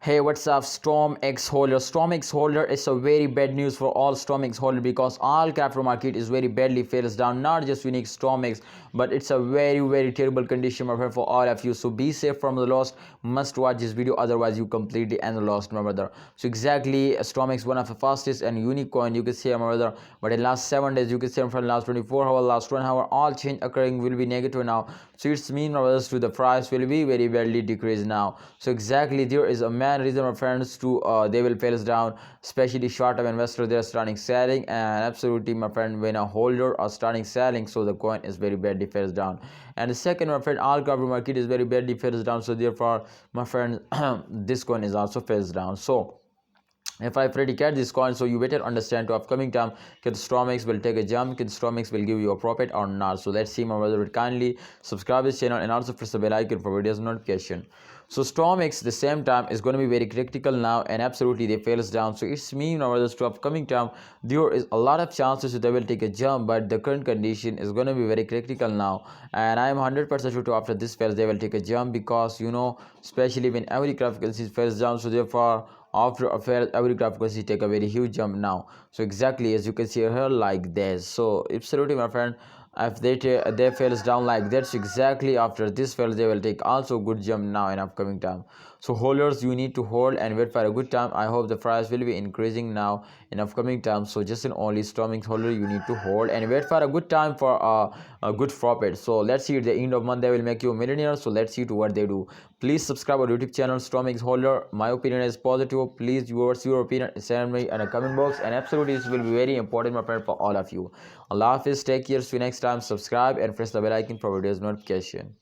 Hey, what's up, StormX holder? StormX holder is a very bad news for all StormX holder because all crypto market is very badly fails down. Not just unique StormX, but it's a very terrible condition, my friend, for all of you. So be safe from the loss. Must watch this video, otherwise you completely and lost, my brother. So exactly, StormX one of the fastest and unique coin you can see, my brother. But in last 7 days, you can see from last 24 hours, last 1 hour, all change occurring will be negative now. So it's mean, my brothers, to the price will be very badly decreased now. So exactly, there is a man reason, my friends, to they will fail us down, especially short-term investors. They are starting selling, and absolutely, my friend, when a holder are starting selling, so the coin is very badly fails down. And the second, my friend, all crypto market is very badly fails down, so therefore, my friend, this coin is also fails down. So if I predicate this coin, so you better understand to upcoming time, can StormX will take a jump, can StormX will give you a profit or not. So let's see, my brother, would kindly subscribe this channel and also press the bell icon for videos notification. So StormX the same time is going to be very critical now, and absolutely they fails down. So it's mean, my brothers, to upcoming time there is a lot of chances that they will take a jump, but the current condition is going to be very critical now, and I am 100% sure to after this fails they will take a jump, because especially when every graphical fails down, so therefore after a fail every graphical take a very huge jump now. So exactly, as you can see here, like this. So absolutely, my friend, if they fails down like that, so exactly after this fail they will take also good jump now in upcoming time. So holders, you need to hold and wait for a good time. I hope the price will be increasing now in upcoming time. So just an only StormX holder, you need to hold and wait for a good time for a good profit. So let's see, at the end of month they will make you a millionaire. So let's see to what they do. Please subscribe our YouTube channel, StormX holder. My opinion is positive. Please, what's your opinion, send me in a comment box, and absolutely this will be very important, my friend, for all of you. Allah Hafiz, take care, see you next time. Subscribe and press the bell icon for videos notification.